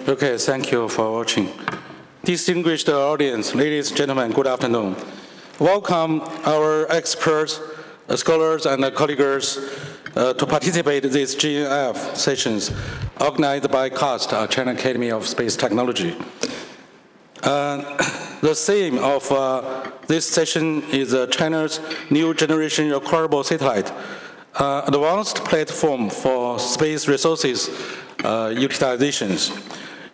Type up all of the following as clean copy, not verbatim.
Okay, thank you for watching. Distinguished audience, ladies and gentlemen, good afternoon. Welcome our experts, scholars, and colleagues to participate in these GNF sessions organized by CAST, China Academy of Space Technology. The theme of this session is China's new generation recoverable satellite, advanced platform for space resources utilizations.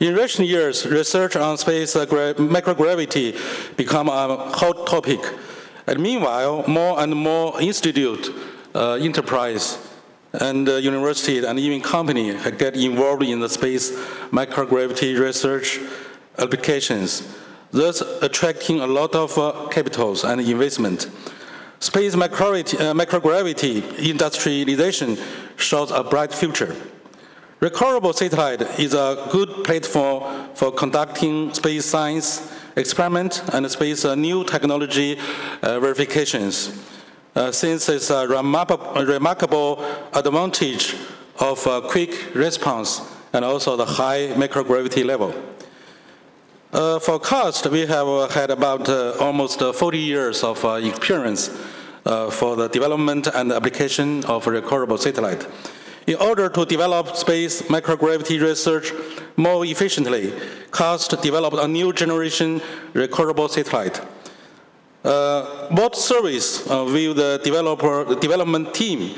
In recent years, research on space microgravity become a hot topic. And meanwhile, more and more institute, enterprise, and university, and even company get involved in the space microgravity research applications, thus attracting a lot of capitals and investment. Space microgravity industrialization shows a bright future. Recoverable satellite is a good platform for conducting space science experiment and space new technology verifications, since it's a remarkable advantage of quick response and also the high microgravity level. For CAST, we have had about almost 40 years of experience for the development and application of recoverable satellite. In order to develop space microgravity research more efficiently, CAST developed a new generation recoverable satellite. What service will the development team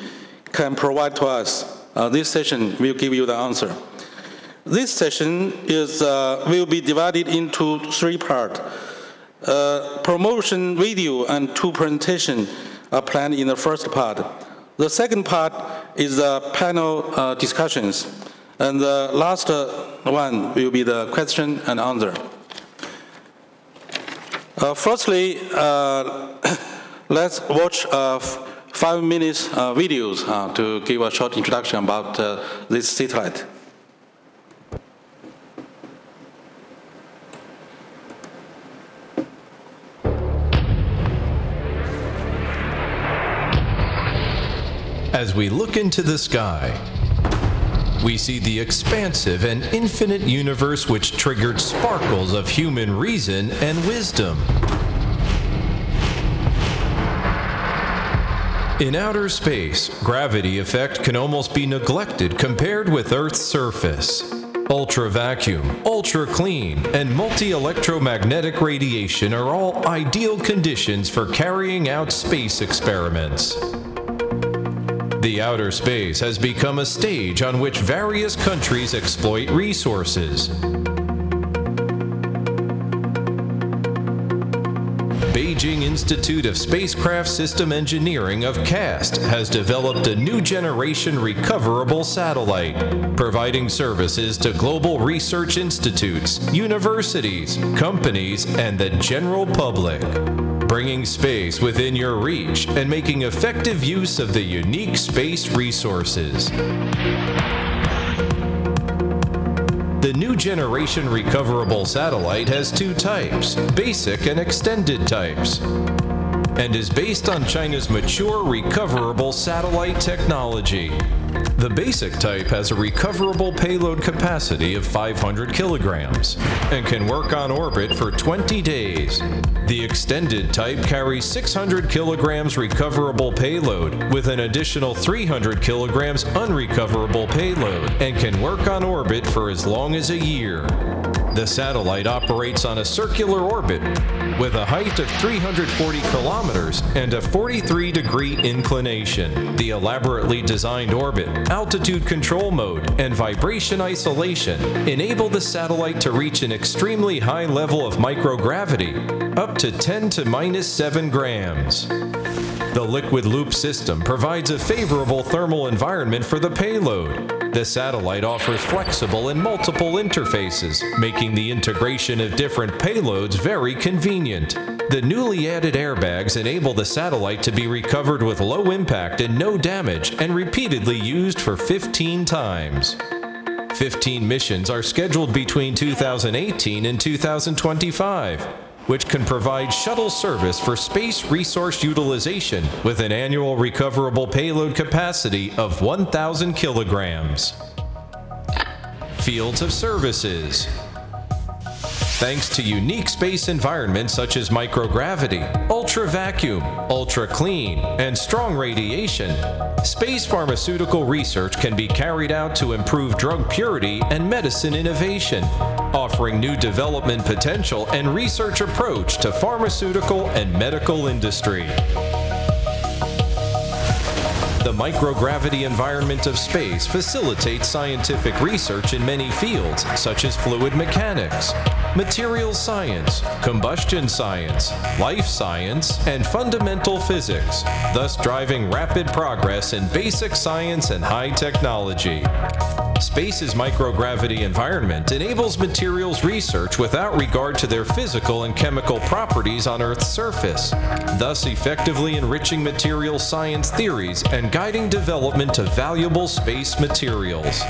can provide to us? This session will give you the answer. This session will be divided into three parts. Promotion video and two presentations are planned in the first part. The second part is panel discussions, and the last one will be the question and answer. Firstly, let's watch 5 minutes videos to give a short introduction about this satellite. As we look into the sky, we see the expansive and infinite universe which triggered sparkles of human reason and wisdom. In outer space, gravity effect can almost be neglected compared with Earth's surface. Ultra-vacuum, ultra-clean, and multi-electromagnetic radiation are all ideal conditions for carrying out space experiments. The outer space has become a stage on which various countries exploit resources. Beijing Institute of Spacecraft System Engineering of CAST has developed a new generation recoverable satellite, providing services to global research institutes, universities, companies, and the general public, bringing space within your reach and making effective use of the unique space resources. The new generation recoverable satellite has two types, basic and extended types, and is based on China's mature recoverable satellite technology. The basic type has a recoverable payload capacity of 500 kilograms and can work on orbit for 20 days. The extended type carries 600 kilograms recoverable payload with an additional 300 kilograms unrecoverable payload and can work on orbit for as long as a year. The satellite operates on a circular orbit with a height of 340 kilometers and a 43-degree inclination. The elaborately designed orbit, altitude control mode, and vibration isolation enable the satellite to reach an extremely high level of microgravity, up to 10 to -7 grams. The liquid loop system provides a favorable thermal environment for the payload. The satellite offers flexible and multiple interfaces, making the integration of different payloads very convenient. The newly added airbags enable the satellite to be recovered with low impact and no damage and repeatedly used for 15 times. 15 missions are scheduled between 2018 and 2025. Which can provide shuttle service for space resource utilization with an annual recoverable payload capacity of 1,000 kilograms. fields of services. Thanks to unique space environments such as microgravity, ultra-vacuum, ultra-clean, and strong radiation, space pharmaceutical research can be carried out to improve drug purity and medicine innovation, offering new development potential and research approach to pharmaceutical and medical industry. The microgravity environment of space facilitates scientific research in many fields, such as fluid mechanics, materials science, combustion science, life science, and fundamental physics, thus driving rapid progress in basic science and high technology. Space's microgravity environment enables materials research without regard to their physical and chemical properties on Earth's surface, thus effectively enriching material science theories and guiding development of valuable space materials.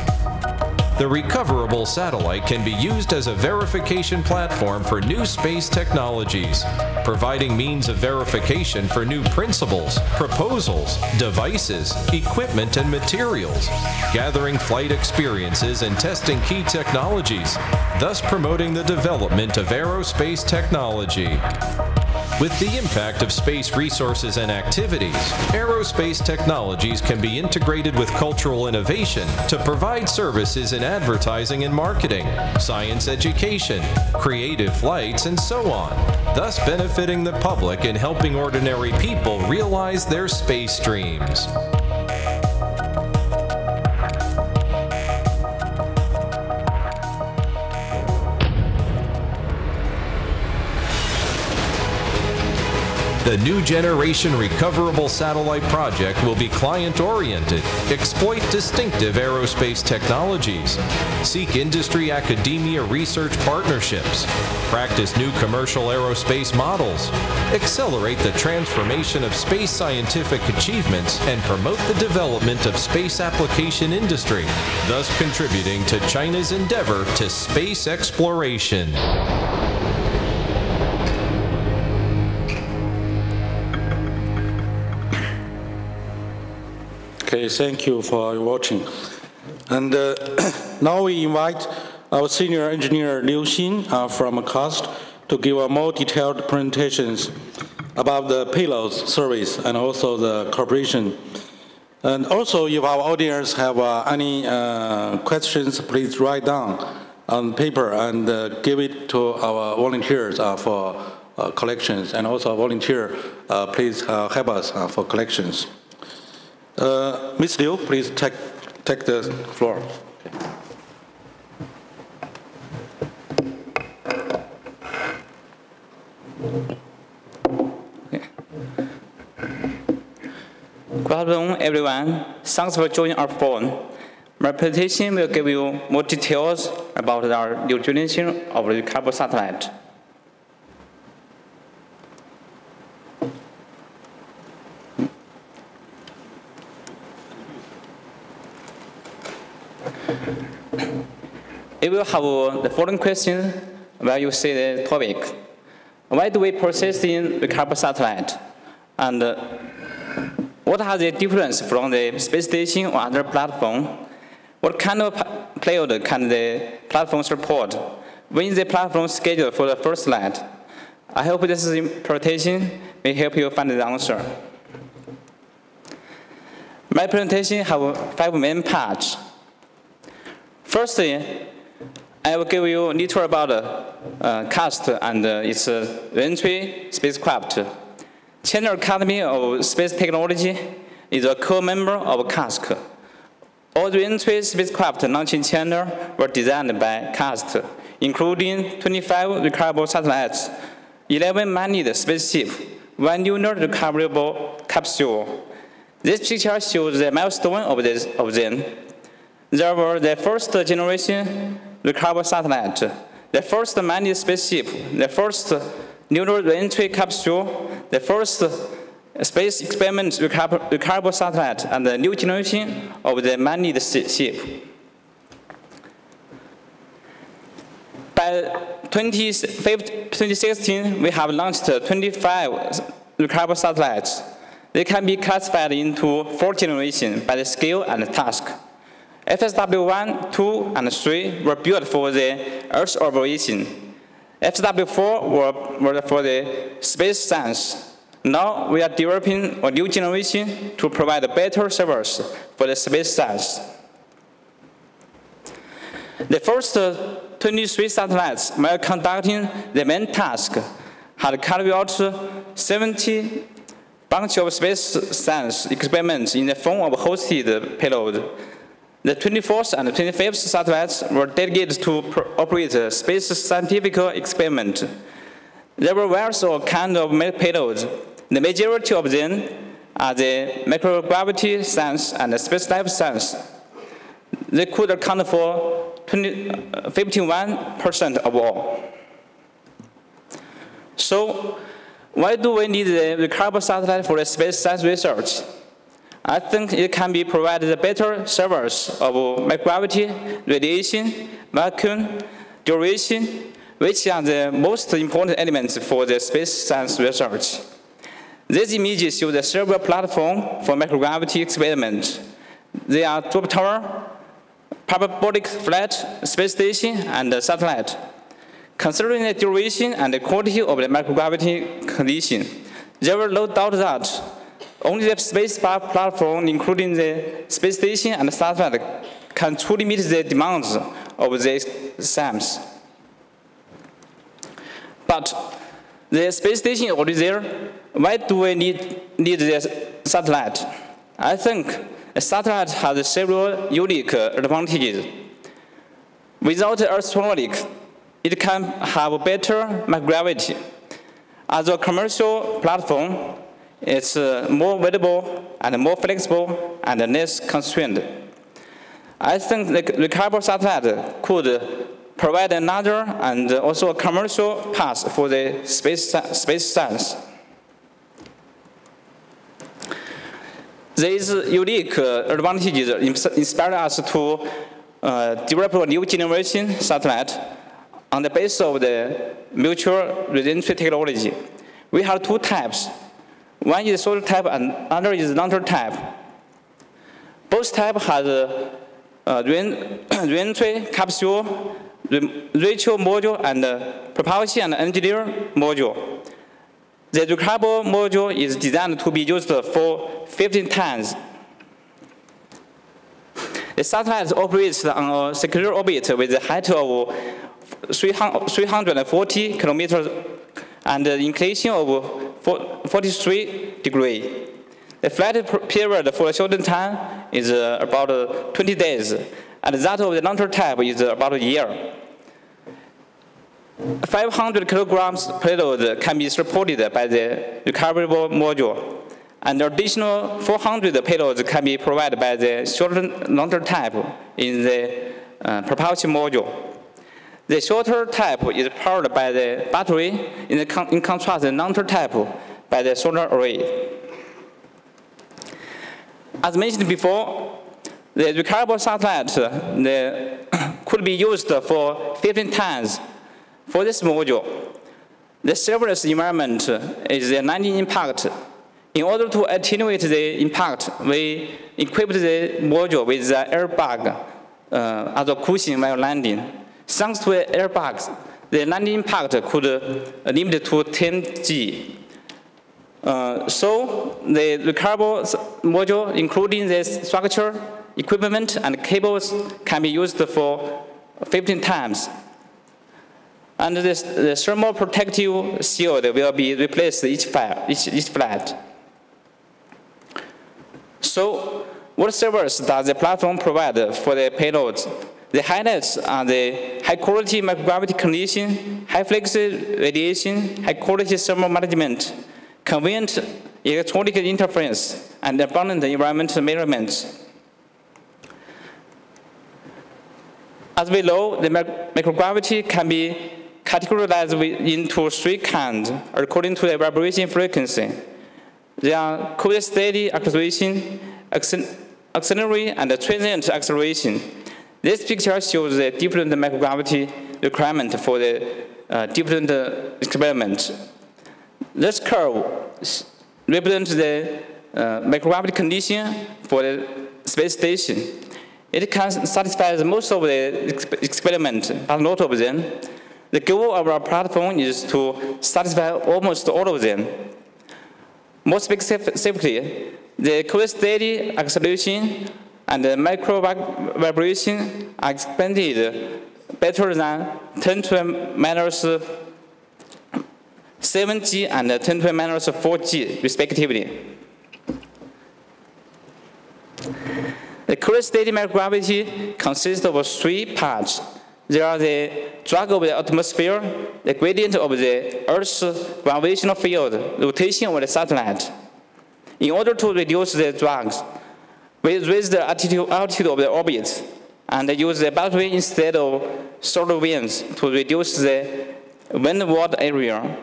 The Recoverable satellite can be used as a verification platform for new space technologies, providing means of verification for new principles, proposals, devices, equipment, and materials, gathering flight experiences and testing key technologies, thus promoting the development of aerospace technology. With the impact of space resources and activities, aerospace technologies can be integrated with cultural innovation to provide services in advertising and marketing, science education, creative flights, and so on, thus benefiting the public and helping ordinary people realize their space dreams. The new generation Recoverable satellite project will be client-oriented, exploit distinctive aerospace technologies, seek industry-academia research partnerships, practice new commercial aerospace models, accelerate the transformation of space scientific achievements, and promote the development of space application industry, thus contributing to China's endeavor to space exploration. Okay, thank you for watching. And now we invite our senior engineer Liu Xin from CAST to give a more detailed presentations about the payloads service and also the cooperation. And also, if our audience have any questions, please write down on paper and give it to our volunteers for collections. And also, volunteer, please help us for collections. Ms. Liu, please take the floor. Okay. Good afternoon, everyone. Thanks for joining our forum. My presentation will give you more details about our new generation of the Recoverable satellite. It will have the following question where you see the topic. Why do we process in the Recoverable satellite? And what are the differences from the space station or other platform? What kind of payload can the platform support? When is the platform scheduled for the first flight? I hope this presentation may help you find the answer. My presentation has 5 main parts. Firstly, I will give you a little about CAST and its reentry spacecraft. China Academy of Space Technology is a core member of CAST. All reentry spacecraft launched in China were designed by CAST, including 25 recoverable satellites, 11 manned spaceships, 1 lunar recoverable capsule. This picture shows the milestone of them. There were the first generation recoverable satellite, the first manned spaceship, the first lunar reentry capsule, the first space experiment recoverable satellite, and the new generation of the manned ship. By 2016, we have launched 25 recoverable satellites. They can be classified into 4 generations by the scale and task. FSW1, 2, and 3 were built for the Earth observation. FSW4 were for the space science. Now we are developing a new generation to provide better servers for the space science. The first 23 satellites, while conducting the main task, had carried out 70 bunch of space science experiments in the form of hosted payload. The 24th and 25th satellites were dedicated to operate space scientific experiments. There were various kinds of payloads. The majority of them are the microgravity science and the space life science. They could account for 51% of all. So, why do we need the Recoverable satellite for the space science research? I think it can be provided better servers of microgravity, radiation, vacuum, duration, which are the most important elements for the space science research. These images show the server platform for microgravity experiments. They are drop tower, parabolic flat space station, and satellite. Considering the duration and the quality of the microgravity condition, there were no doubt that only the space platform, including the space station and the satellite, can truly meet the demands of these SAMs. But the space station is already there. Why do we need the satellite? I think a satellite has several unique advantages. Without Earth's traffic, it can have better microgravity. As a commercial platform, it's more available and more flexible and less constrained. I think the Recoverable satellite could provide another and also a commercial path for the space science. These unique advantages inspired us to develop a new generation satellite on the basis of the mutual reentry technology. We have two types. One is solar type and another is lantern type. Both types have reentry capsule, Rachel module, and propulsion and engineer module. The Recoverable module is designed to be used for 15 tons. The satellite operates on a circular orbit with a height of 340 kilometers and an inclination of 43 degrees. The flight period for a shortened time is about 20 days, and that of the lantern type is about a year. 500 kilograms payload can be supported by the Recoverable module, and additional 400 payloads can be provided by the shorter lantern type in the propulsion module. The shorter type is powered by the battery, in contrast, the lantern type by the solar array. As mentioned before, the Recoverable satellite could be used for 15 tons. For this module, the serverless environment is a landing impact. In order to attenuate the impact, we equipped the module with the airbag as a cushion while landing. Thanks to the airbags, the landing impact could limit to 10 G. So the Recoverable module, including the structure, equipment, and cables, can be used for 15 times. And the thermal protective shield will be replaced each flight. So, what servers does the platform provide for the payloads? The highlights are the high-quality microgravity condition, high-frequency radiation, high-quality thermal management, convenient electronic interference, and abundant environmental measurements. As we know, the microgravity can be categorized into three kinds according to the vibration frequency. They are cold steady acceleration, auxiliary, and transient acceleration. This picture shows the different microgravity requirement for the different experiments. This curve represents the microgravity condition for the space station. It can satisfy most of the experiments, but not all of them. The goal of our platform is to satisfy almost all of them. More specifically, the cold-steady acceleration and the micro vibration are expanded better than 10 to the minus 7G and 10 to the minus 4G, respectively. The cold-steady microgravity consists of 3 parts. There are the drag of the atmosphere, the gradient of the Earth's gravitational field, rotation of the satellite. In order to reduce the drags, we raise the altitude of the orbit and use the battery instead of solar winds to reduce the windward area.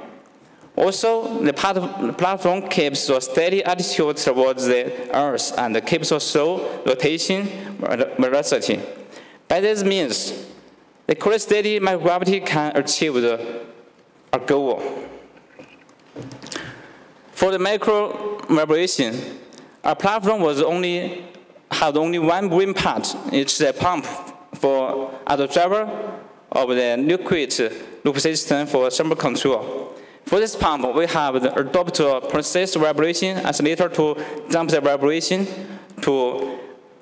Also, the platform keeps a steady attitude towards the Earth and keeps a slow rotation velocity. By this means, the cold-steady microgravity can achieve our goal. For the micro vibration, our platform had only one moving part. It's the pump as a driver of the liquid loop system for thermal control. For this pump, we have adopted a process vibration oscillator to jump the vibration to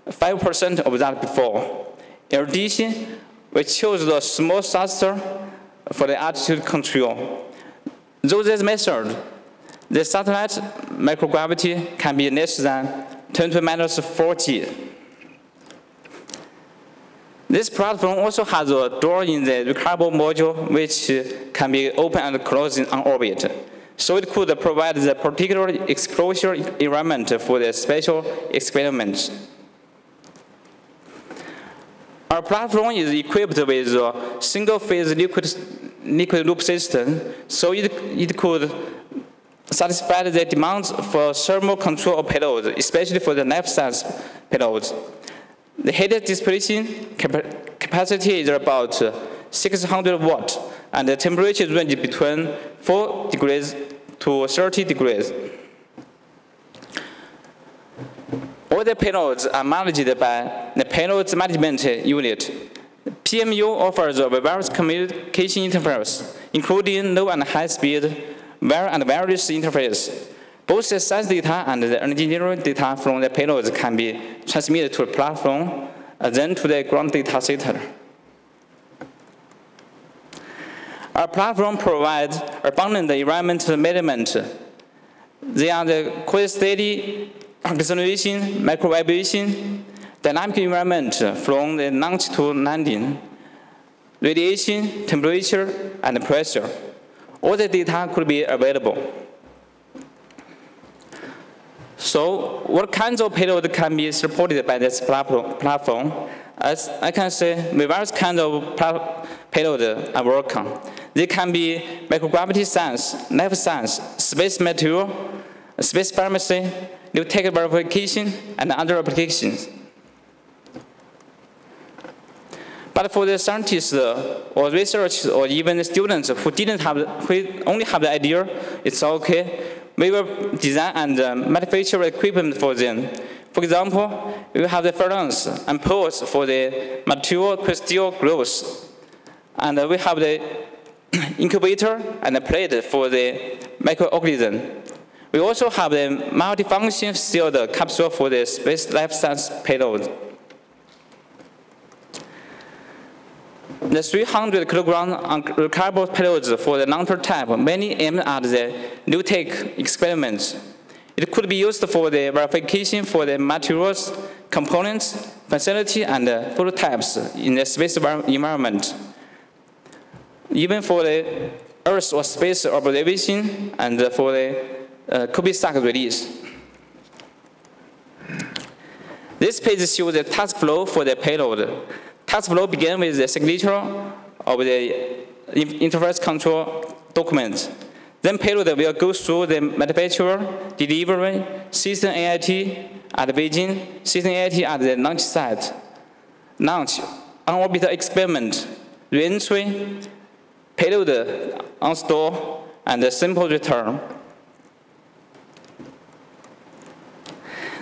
5% of that before. In addition, we chose the small thruster for the altitude control. Through this method, the satellite microgravity can be less than 10 to the minus 4G. This platform also has a door in the Recoverable module which can be open and closed on orbit. So it could provide the particular exposure environment for the special experiments. Our platform is equipped with a single-phase liquid loop system, so it could satisfy the demands for thermal control of payloads, especially for the life science payloads. The heat dissipation capacity is about 600 watts, and the temperature range between 4 degrees to 30 degrees. All the payloads are managed by the Payload Management Unit. PMU offers a various communication interface, including low and high speed, wire and wireless interface. Both the science data and the engineering data from the payloads can be transmitted to the platform, then to the ground data center. Our platform provides abundant environmental measurement. They are the cold-steady acceleration, micro-vibration, dynamic environment from the launch to landing, radiation, temperature, and pressure. All the data could be available. So, what kinds of payload can be supported by this platform? As I can say, various kinds of payload are working. They can be microgravity science, life science, space material, space pharmacy, new tech verification, and other applications. But for the scientists or researchers or even the students who only have the idea, it's okay. We will design and manufacture equipment for them. For example, we have the furnace and poles for the material crystal growth. And we have the incubator and the plate for the microorganism. We also have the multifunction sealed capsule for the space life science payload. The 300 kilogram recoverable payloads for the long-term type mainly aimed at the new tech experiments. It could be used for the verification for the materials, components, facility, and prototypes in the space environment. Even for the Earth or space observation and for the Kubisak release. This page shows the task flow for the payload. Task flow begins with the signature of the interface control document. Then payload will go through the manufacturer, delivery, system AIT at Beijing, system AIT at the launch site, launch, on-orbit experiment, re-entry, payload on store, and the simple return.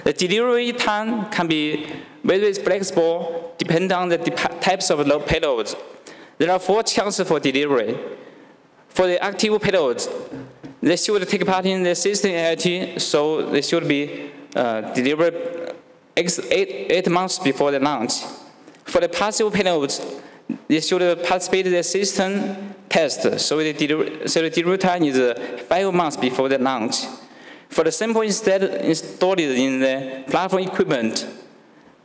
The delivery time can be very flexible depending on the types of payloads. There are 4 chances for delivery. For the active payloads, they should take part in the system AIT, so they should be delivered 8 months before the launch. For the passive payloads, they should participate in the system test, so the delivery time is 5 months before the launch. For the sample installed in the platform equipment,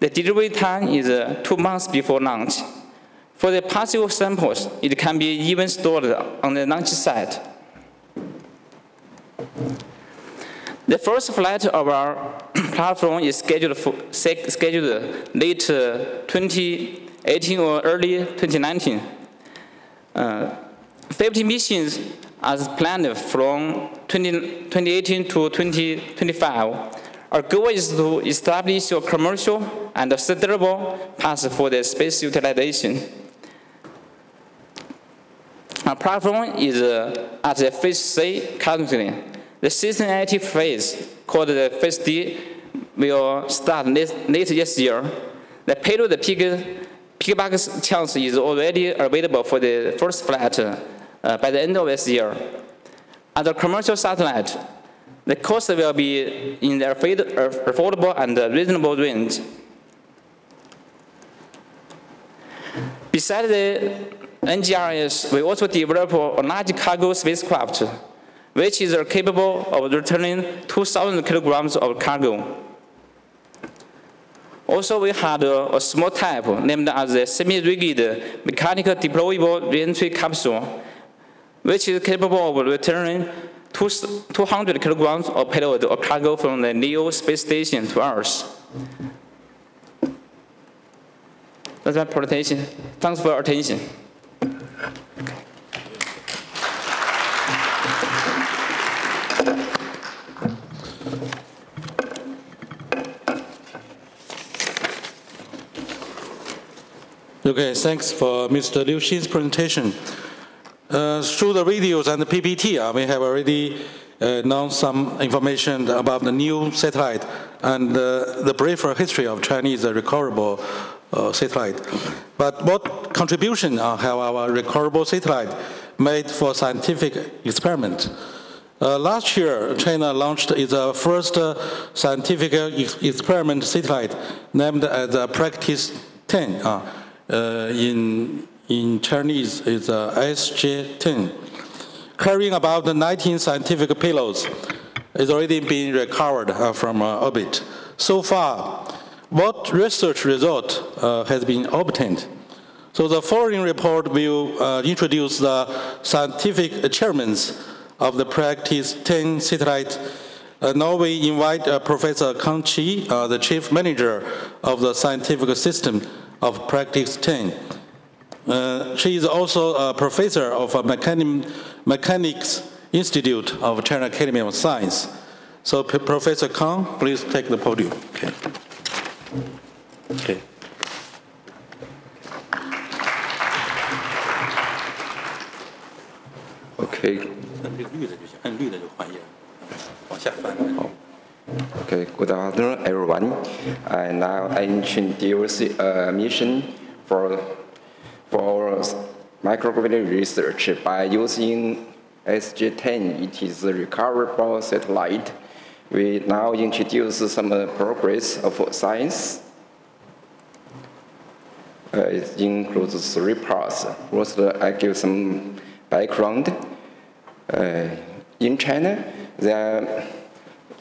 the delivery time is 2 months before launch. For the passive samples, it can be even stored on the launch site. The first flight of our platform is scheduled late 2018 or early 2019. 50 missions as planned from 2018 to 2025. Our goal is to establish a commercial and sustainable path for the space utilization. Our platform is at the phase C currently. The system AIT phase, called the phase D, will start late this year. The payload piggyback chance is already available for the first flight by the end of this year. As a commercial satellite, the cost will be in the affordable and reasonable range. Besides the NGRS, we also develop a large cargo spacecraft, which is capable of returning 2,000 kilograms of cargo. Also, we had a small type named as the semi-rigid mechanical deployable re-entry capsule, which is capable of returning 200 kilograms of payload or cargo from the LEO space station to Earth. That's my presentation. Thanks for your attention. Okay, thanks for Mr. Liu Xin's presentation. Through the videos and the PPT, we have already known some information about the new satellite and the briefer history of Chinese recoverable satellite. But what contribution have our recoverable satellite made for scientific experiment? Last year, China launched its first scientific experiment satellite named as Practice 10. In Chinese, it's SJ-10, carrying about 19 scientific payloads. It's already been recovered from orbit. So far, what research result has been obtained? So the following report will introduce the scientific achievements of the Practice 10 satellite. Now we invite Professor Kang Qi, the Chief Manager of the Scientific System of Practice 10. She is also a professor of Mechanics Institute of China Academy of Science. So Professor Kang, please take the podium. Okay. Okay. Okay. Okay, good afternoon, everyone. Now I introduce a mission for microgravity research by using SJ-10. It is a recoverable satellite. We now introduce some progress of science. It includes 3 parts. First, I give some background. In China, there are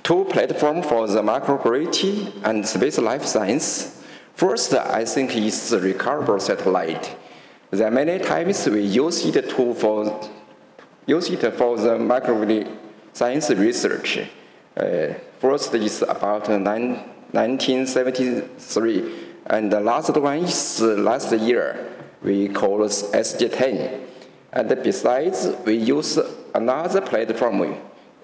2 platforms for the microgravity and space life science. First, I think it's the recoverable satellite. There are many times we use it for the microgravity science research. First is about 1973, and the last one is last year. We call it SJ-10. And besides, we use another platform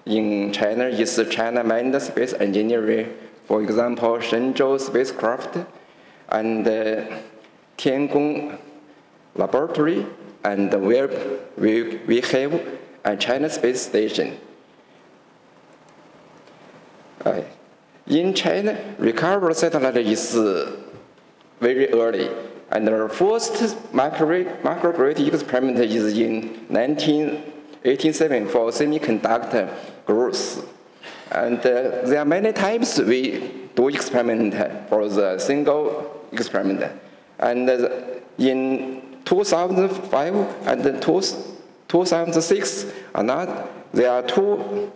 in China. Is China Manned Space Engineering, for example, Shenzhou spacecraft, and Tiangong laboratory, and where we have a China space station. In China, recoverable satellite is very early, and the first microgravity experiment is in 1887 for semiconductor growth. And there are many times we do experiment for the single experiment. And in 2005 and 2006, there are two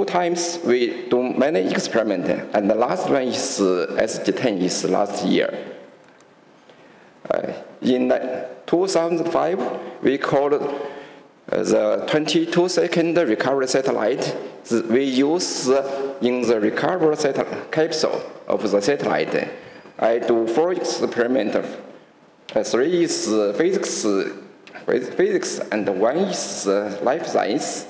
times we do many experiments, and the last one is SG10 is last year. In 2005, we called the 22-second recovery satellite. We use in the recovery capsule of the satellite. I do 4 experiments. 3 is physics, and 1 is life science.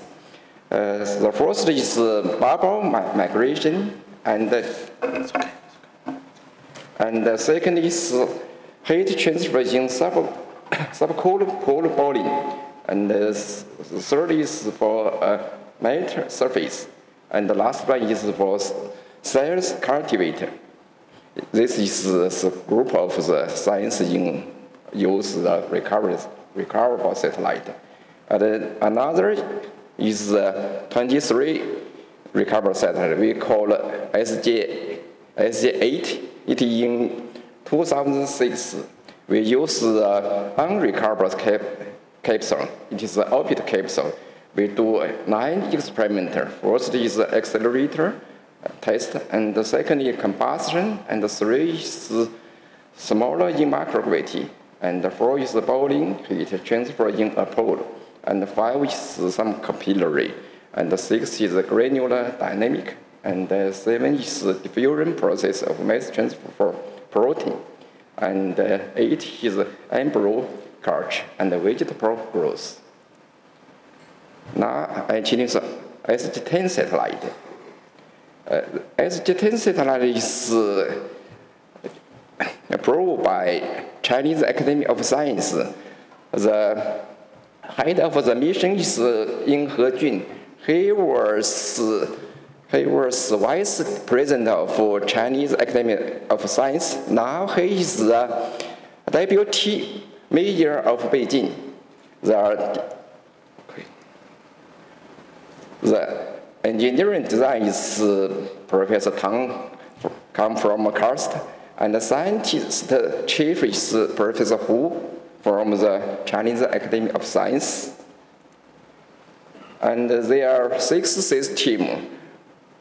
The first is bubble migration, and the second is heat transfer in subcooled bowling, and the third is for metal surface, and the last one is for cells cultivator. This is the group of the science in use the recoverable satellite. And another is 23 recoverable satellite. We call SG8. It in 2006. We use the unrecoverable capsule. It is an orbit capsule. We do 9 experiments. First is the accelerator test, and the second is combustion, and the 3 is smaller in microgravity, and the 4 is the bowling heat transfer in a pool, and the 5 is some capillary, and the 6 is the granular dynamic, and the 7 is the diffusion process of mass transfer for protein, and 8 is embryo culture and vegetable growth. Now I introduce SG10 satellite. SG10 satellite is approved by Chinese Academy of Science. The head of the mission is Yin Hejun. He was vice president of Chinese Academy of Science. Now he is the deputy mayor of Beijing. The engineering design is Professor Tang, come from Karst, and the scientist chief is Professor Hu from the Chinese Academy of Science. And there are 6 systems.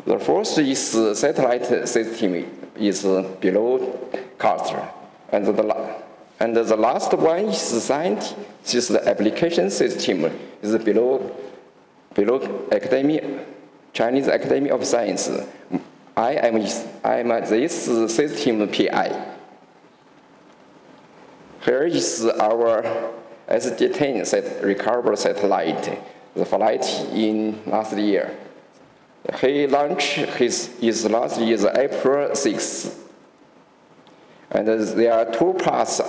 The first is satellite system, is below Karst, and the last one is science, is the application system, is below Chinese Academy of Science. I am this system PI. Here is our SG10 recoverable satellite, the flight in last year. He launched his last year, April 6th. And there are 2 parts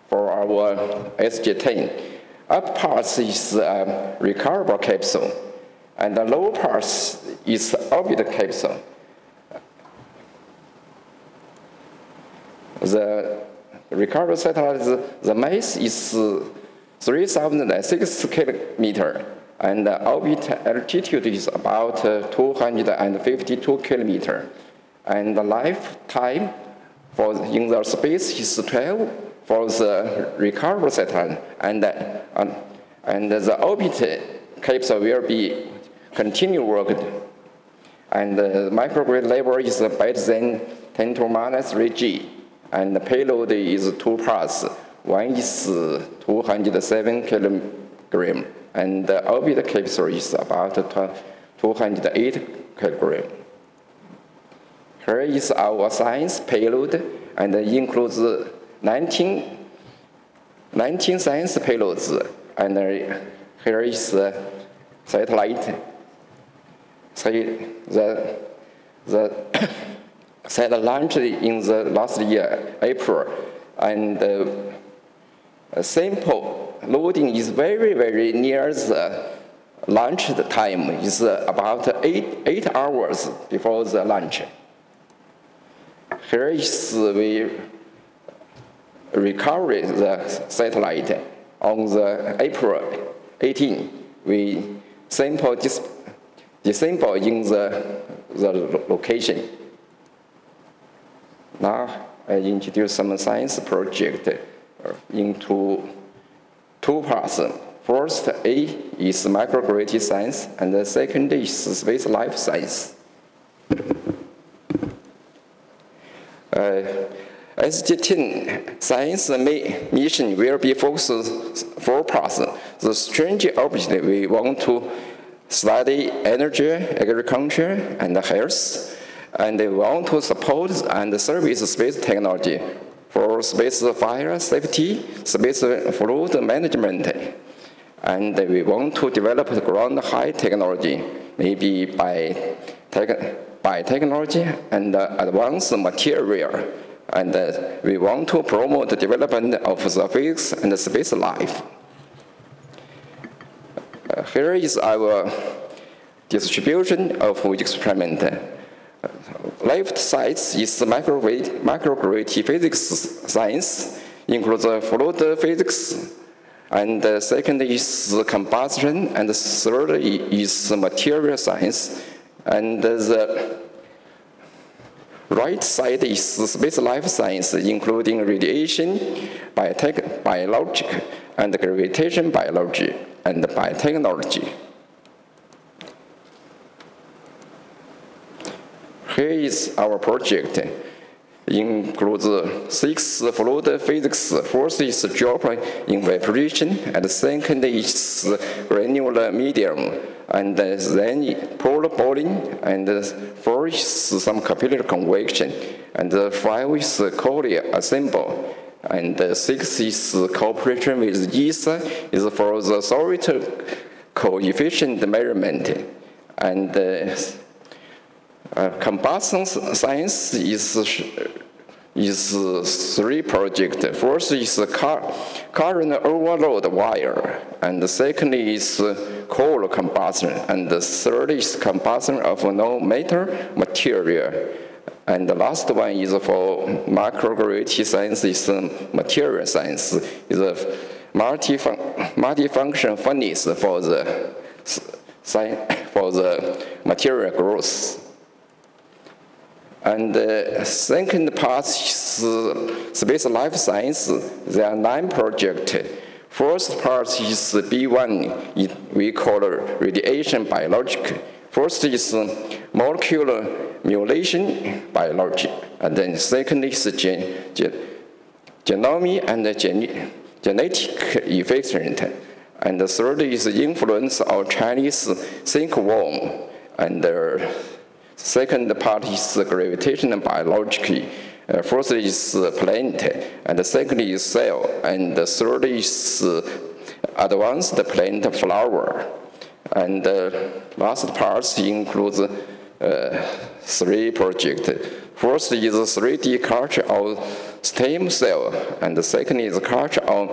for our SG10. Up part is recoverable capsule, and the lower part is orbit capsule. The recoverable satellite, the mass is 3,006 kilometers, and the orbit altitude is about 252 kilometers. And the lifetime in the space is 12 for the recoverable satellite, and the orbit capsule will be continue worked. And the microgravity level is better than 10 to minus 3 G, and the payload is 2 parts. One is 207 kilograms, and the orbit capsule is about 208 kilograms. Here is our science payload, and it includes 19 science payloads, and here is the satellite. The satellite launched in the last year, April, and the sample loading is very, very near the launch time is about 8 hours before the launch. Here is we recover the satellite on the April 18. We disassemble in the location. Now I introduce some science project into 2 parts. First, A is microgravity science, and the second is space life science. SG-10 science mission will be focused 4 parts. The strange object we want to study energy, agriculture, and health, and we want to support and service space technology for space fire safety, space fluid management, and we want to develop ground high technology, maybe by technology and advanced material. And we want to promote the development of the physics and the space life. Here is our distribution of experiment. Left side is microgravity physics science, includes fluid physics, and the second is combustion, and the third is material science, and the right side is space life science, including radiation, biology, and gravitation biology, and biotechnology. Here is our project. Includes 6 fluid physics. First is drop in evaporation, and the second is granular medium, and then polar boiling, and 4 is some capillary convection, and 5 is collier assemble, and 6 is cooperation with ESA is for the solid coefficient measurement, and combustion science is 3 projects. First is current overload wire, and the second is coal combustion, and the third is combustion of no matter material. And the last one is for microgravity science, is material science, is a multifunction furnace for the material growth. And the second part is space life science. There are 9 projects. First part is B1, we call radiation biology. First is molecular mutation biology, and then second is genome and genetic efficient, and the third is influence of Chinese silkworm, and second part is gravitation biology. First is plant, and the second is cell, and the third is advanced plant flower. And the last part includes 3 projects. First is 3D culture of stem cell, and the second is culture of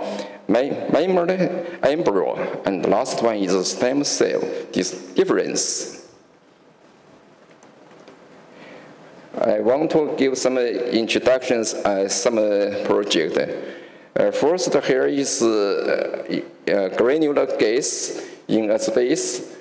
mammary embryo, and the last one is stem cell difference. I want to give some introductions some project. First, here is granular gas in a space.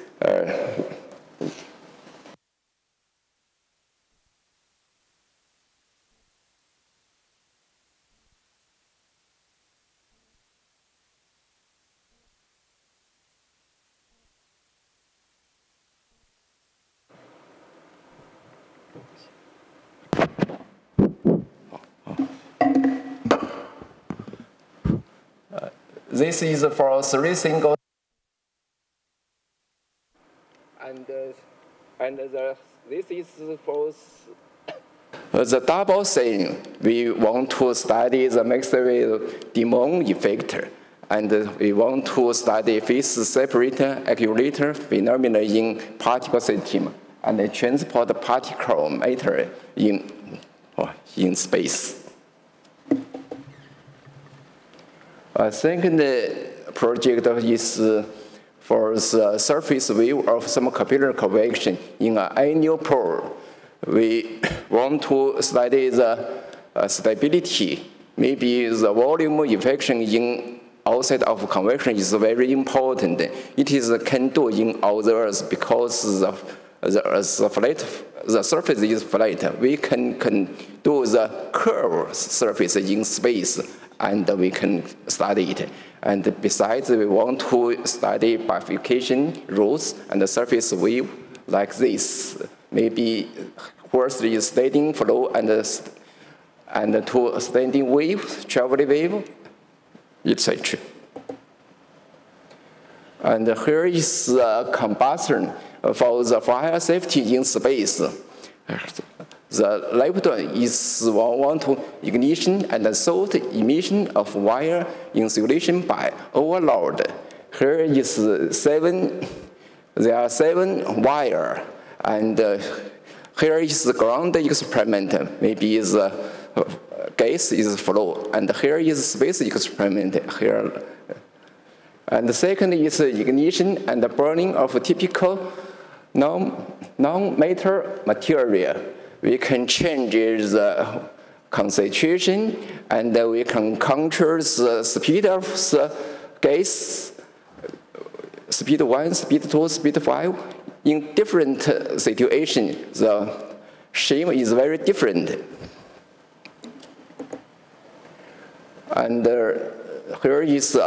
This is for 3 single, and this is for the double thing. We want to study the Maxwell-Dimon effect, and we want to study phase separator accumulator phenomena in particle system, and transport particle matter in space. Second project is for the surface wave of some capillary convection in an annual pore. We want to study the stability. Maybe the volume effection in outside of convection is very important. It is can do in others because the surface is flat. We can do the curved surface in space, and we can study it. And besides, we want to study bifurcation rules and the surface wave like this. Maybe first is standing flow and to standing wave, traveling wave, etc. And here is a comparison for the fire safety in space. The left one is want to ignition and salt emission of wire insulation by overload. Here is there are 7 wire, and here is the ground experiment. Maybe the gas is flow, and here is space experiment here. And the second is ignition and burning of typical non-metal material. We can change the concentration, and we can control the speed of the gas, speed 1, speed 2, speed 5. In different situations, the shape is very different. And here is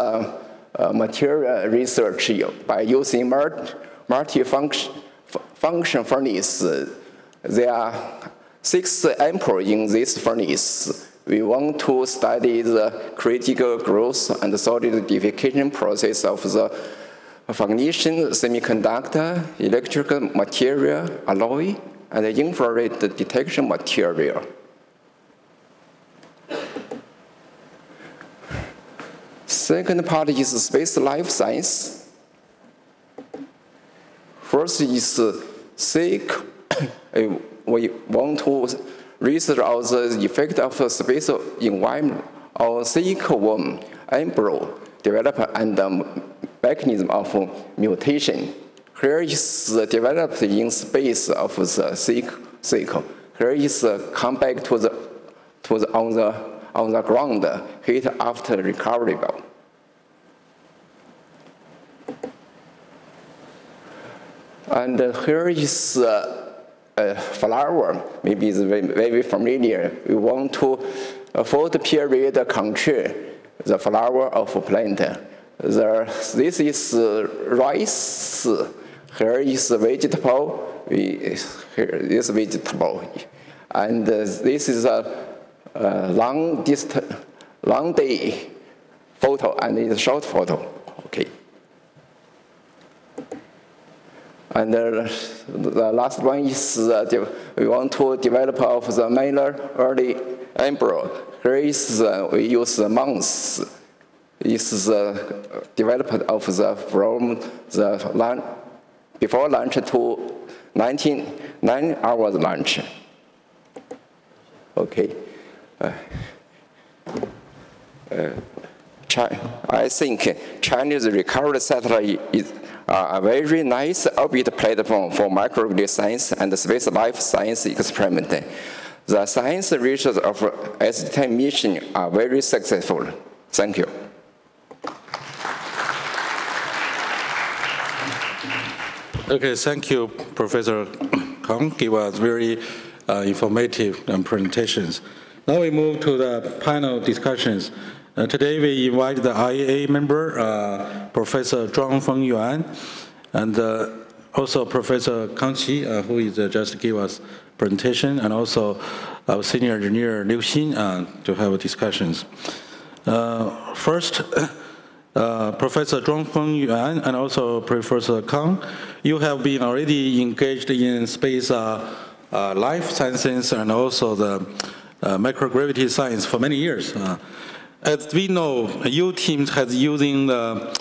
material research by using multi-function furnace. There are 6 ampoules in this furnace. We want to study the critical growth and solidification process of the foundation semiconductor, electrical material, alloy, and infrared detection material. Second part is space life science. First is SIC. We want to research out the effect of space environment or silkworm embryo development and the mechanism of mutation. Here is developed in space of the cycle. Here is come back to the on the ground heat after recoverable. And here is a flower. Maybe it's very familiar. We want to for the period control the flower of a plant. This is rice. Here is vegetable. Here is vegetable, and this is a long day photo, and it's a short photo. Okay. And the last one is we want to develop of the male early embryo. Here is we use the months. This is development of the from the lunch before lunch to 9 hours lunch. Okay. I think Chinese recovered satellite is a very nice orbit platform for microgrid science and space life science experiment. The science research of SDT mission are very successful. Thank you. Okay, thank you, Professor Kang. Give us very informative presentations. Now we move to the panel discussions. Today we invite the IAA member, Professor Zhuangfeng Yuan, and also Professor Kang Qi, who is just give us presentation, and also our senior engineer Liu Xin to have discussions. First, Professor Zhuangfeng Yuan and also Professor Kang, you have been already engaged in space life sciences and also the microgravity science for many years. As we know, your team has using the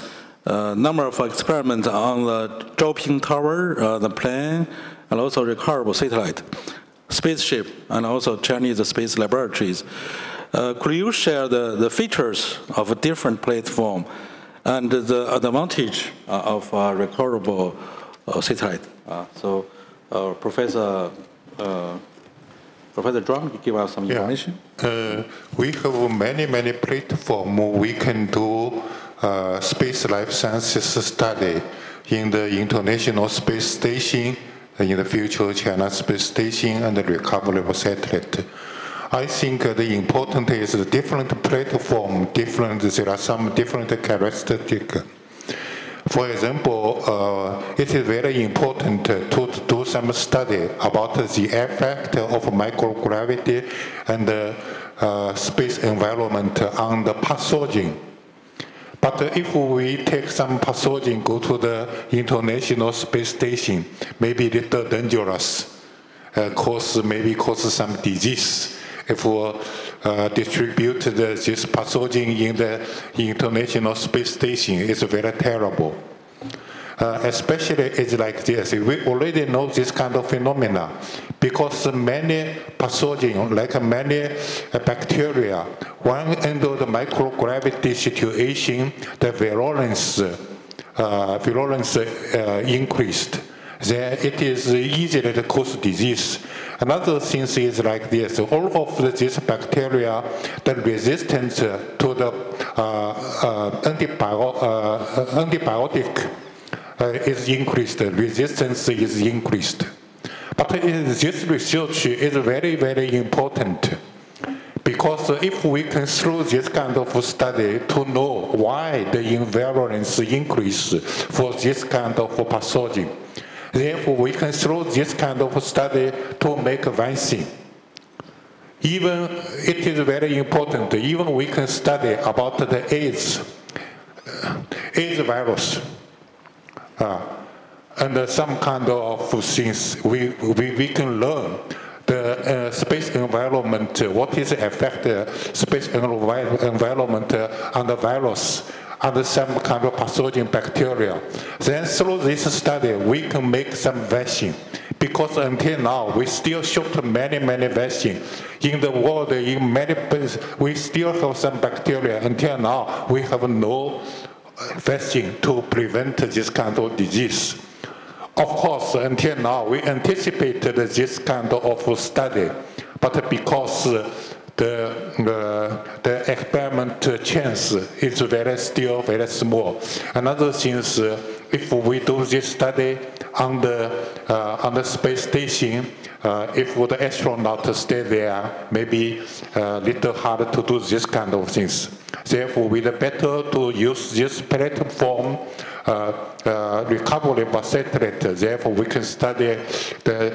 number of experiments on the dropping tower, the plane, and also recoverable satellite, spaceship, and also Chinese space laboratories. Could you share the features of a different platform and the advantage of recoverable satellite. Professor Zhuang, give us some information. We have many platforms we can do space life sciences study in the International Space Station, in the future China Space Station, and the recoverable satellite. I think the important is the different platform, there are some different characteristics. For example, it is very important to do some study about the effect of microgravity and the space environment on the pathogen. But if we take some pathogen, go to the International Space Station, maybe a little dangerous, maybe cause some disease. If we distribute this pathogen in the International Space Station, it's very terrible. Especially it's like this. We already know this kind of phenomena because many pathogens, like many bacteria, when under the microgravity situation, the virulence increased. Then it is easier to cause disease. Another thing is like this. All of this bacteria, the resistance to the antibiotic is increased, resistance is increased. But this research is very important because if we can through this kind of study to know why the virulence increase for this kind of pathogen, therefore we can through this kind of study to make a vaccine. Even it is very important, even we can study about the AIDS virus. And some kind of things we can learn. The space environment, what is the effect space environment on the virus, and some kind of pathogen bacteria. Then through this study, we can make some vaccine. Because until now, we still shoot many vaccines. In the world, in many places, we still have some bacteria. Until now, we have no vaccine to prevent this kind of disease. Of course, until now, we anticipated this kind of study, but because the experiment chance is still very small. Another thing is, if we do this study on the space station, if the astronauts stay there, maybe a little hard to do this kind of things. Therefore, we better to use this platform, recoverable satellite. Therefore, we can study the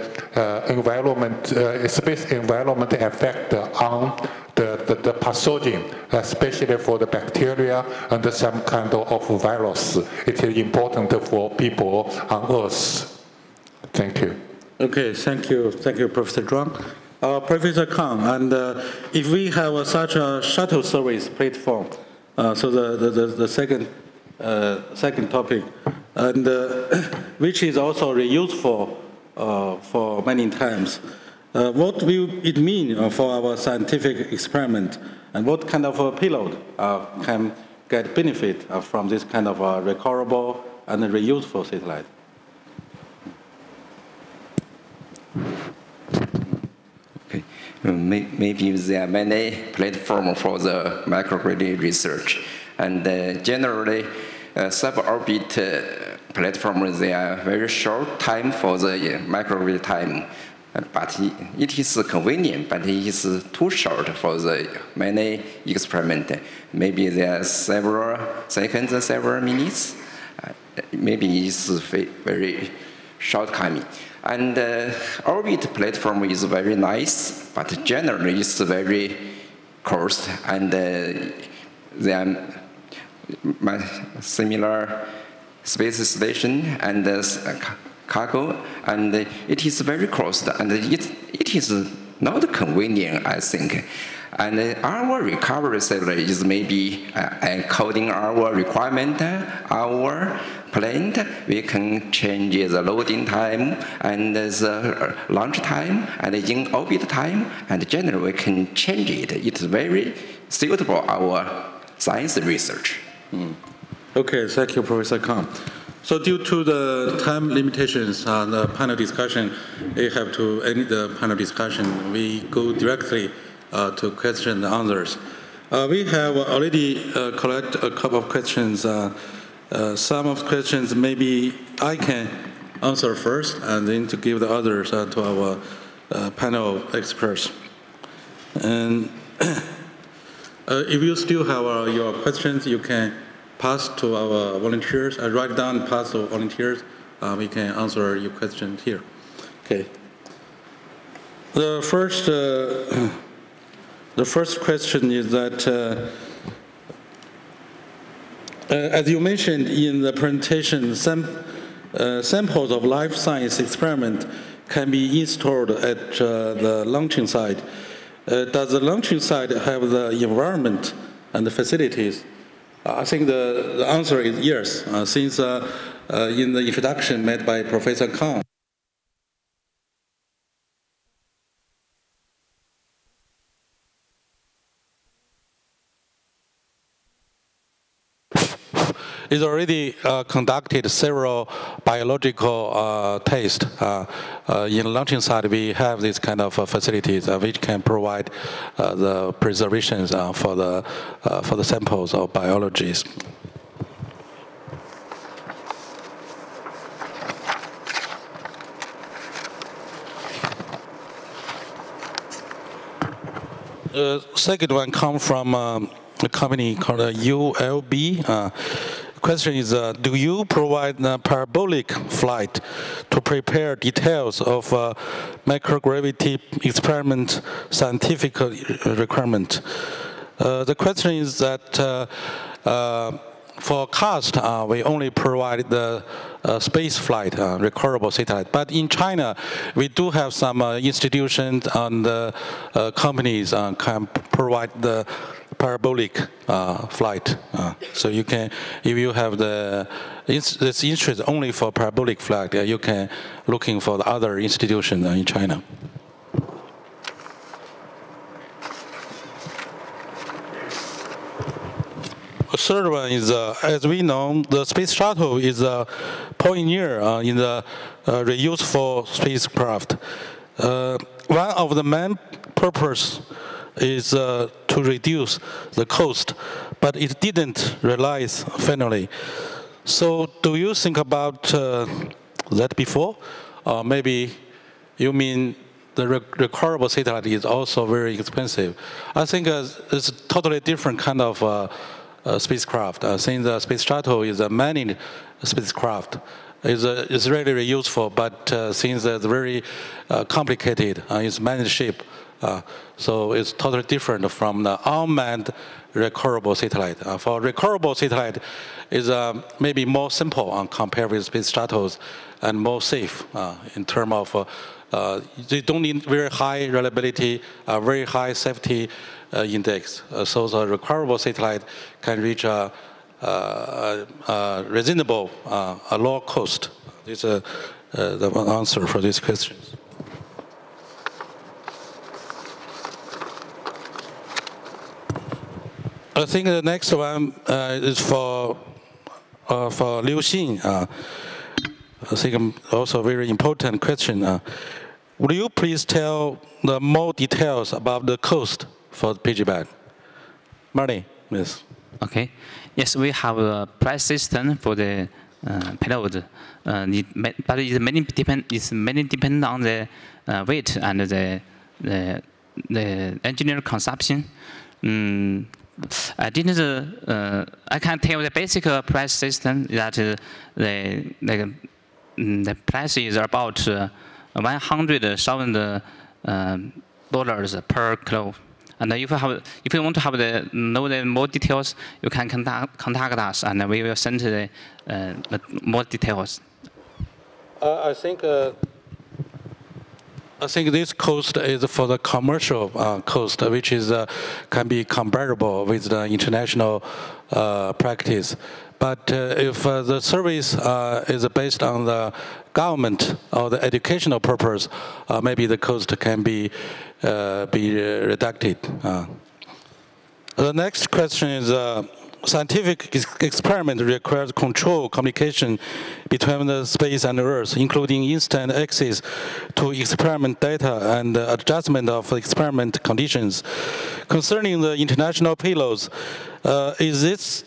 environment, space environment effect on the pathogen, especially for the bacteria and some kind of virus. It is important for people on Earth. Thank you. Okay, thank you, Professor Zhuang. Professor Kang, and if we have such a shuttle service platform, so the second topic, and which is also reuseful for many times, what will it mean for our scientific experiment, and what kind of a payload can get benefit from this kind of recoverable and reusable satellite? Okay. Maybe there are many platforms for the microgravity research, and generally suborbit platforms, they are very short time for the microgravity time, but it is convenient, but it is too short for the many experiments. Maybe there are several seconds and several minutes. Maybe it's very shortcoming. And orbit platform is very nice, but generally it's very coarse, and there are similar space station and cargo, and it is very coarse, and it is not convenient, I think. And our recovery satellite is maybe according our requirement, our plan, we can change the loading time and the launch time and in orbit time, and generally we can change it. It's very suitable our science research. Okay, thank you, Professor Kang. So due to the time limitations on the panel discussion, we have to end the panel discussion. We go directly to question and answers. We have already collected a couple of questions. Some of the questions maybe I can answer first and then to give the others to our panel experts. And if you still have your questions, you can pass to our volunteers. Write down and pass to volunteers. We can answer your questions here. Okay. The first question is that, as you mentioned in the presentation, samples of life science experiment can be installed at the launching site. Does the launching site have the environment and the facilities? I think the answer is yes, since in the introduction made by Professor Kang, is already conducted several biological tests. In launching site, we have these kind of facilities which can provide the preservations for the samples of biologies. The second one comes from a company called ULB. Question is, do you provide a parabolic flight to prepare details of microgravity experiment scientific requirement? The question is that for CAST, we only provide the space flight, recoverable satellite. But in China, we do have some institutions and companies can provide the parabolic flight. So you can, if you have this interest only for parabolic flight, you can looking for the other institutions in China. The third one is, as we know, the space shuttle is a pioneer in the reusable spacecraft. One of the main purpose is to reduce the cost, but it didn't realize finally. So do you think about that before? Maybe you mean the recoverable satellite is also very expensive. I think it's a totally different kind of spacecraft. Since the space shuttle is a manned spacecraft, it's really useful, but since it's very complicated, it's manned ship, so it's totally different from the unmanned recoverable satellite. For recoverable satellite, is maybe more simple compared with space shuttles and more safe in terms of they don't need very high reliability, very high safety index. So the recoverable satellite can reach a reasonable, a low cost. This is the answer for these questions. I think the next one is for Liu Xin. I think also a very important question. Would you please tell the more details about the cost for the piggyback? Marty, yes. Okay. Yes, we have a price system for the payload, but it mainly depend on the weight and the engineer consumption. I can't tell the basic price system that the price is about $100,000 per kilo. And if you want to know the more details, you can contact us, and we will send the more details. I think this cost is for the commercial cost, which is can be comparable with the international practice. But if the service is based on the government or the educational purpose, maybe the cost can be reduced. The next question is scientific experiment requires control communication between the space and Earth, including instant access to experiment data and adjustment of experiment conditions. Concerning the international payloads, is it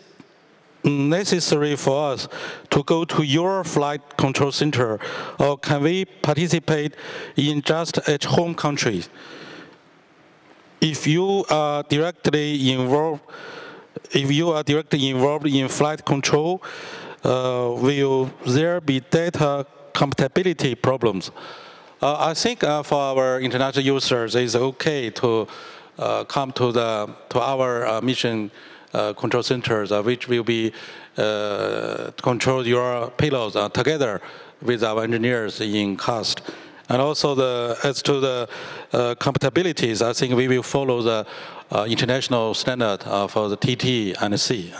necessary for us to go to your flight control center, or can we participate in just at home country? If you are directly involved in flight control, will there be data compatibility problems? I think for our international users, it's okay to come to our mission control centers, which will be control your payloads together with our engineers in CAST. And also, as to the compatibilities, I think we will follow the international standard for the TT and C.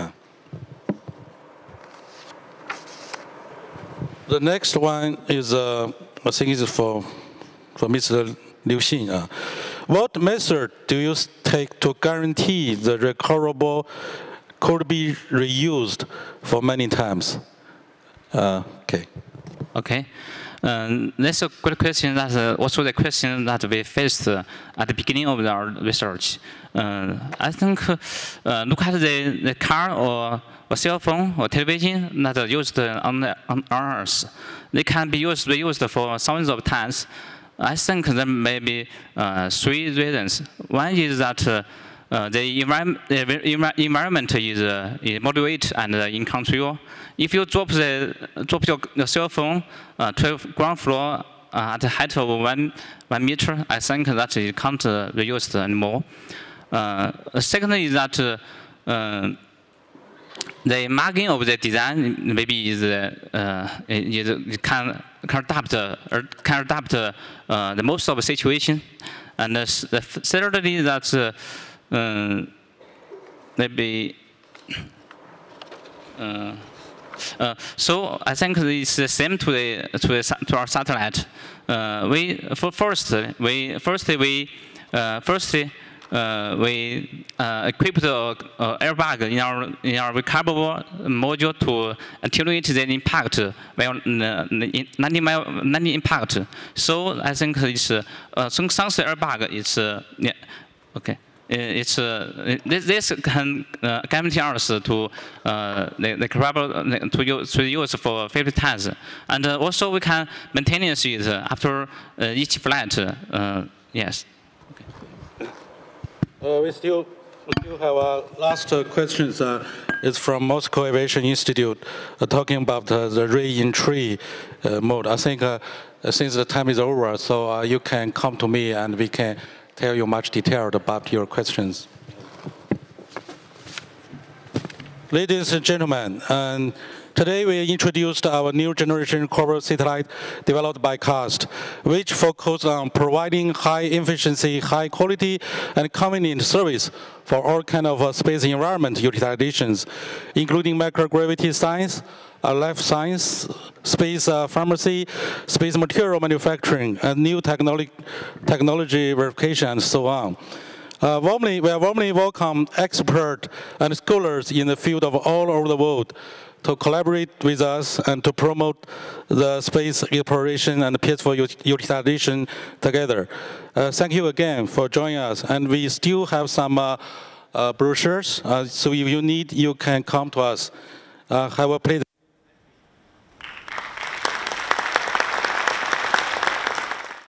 The next one is, I think, is for Mr. Liu Xin. What method do you take to guarantee the recoverable could be reused for many times? Okay. Okay. That's a good question. That's also the question that we faced at the beginning of our research. I think look at the car or cell phone or television that are used on Earth. They can be reused for thousands of times. I think there may be 3 reasons. One is that the environment is moderate and in control. If you drop your cell phone to ground floor at a height of 1 meter, I think that it can't be used anymore. Second is that the margin of the design maybe can adapt the most of the situation. And thirdly is that maybe. So I think it's the same to our satellite. We equipped the airbag in our recoverable module to attenuate the impact while landing impact. So I think it's since the airbag is yeah, okay. This can guarantee us to to use for 50 times, and also we can maintenance it after each flight. Yes. Okay. We still have our last questions. It's from Moscow Aviation Institute, talking about the re-entry mode. I think since the time is over, so you can come to me and we can tell you much detailed about your questions. Ladies and gentlemen, today we introduced our new generation recoverable satellite developed by CAST, which focuses on providing high efficiency, high quality, and convenient service for all kinds of space environment utilizations, including microgravity science, life science, space pharmacy, space material manufacturing, and new technology verification, and so on. We warmly welcome experts and scholars in the field of all over the world to collaborate with us and to promote the space exploration and peaceful utilization together. Thank you again for joining us. And we still have some brochures, so if you need, you can come to us. Have a pleasure.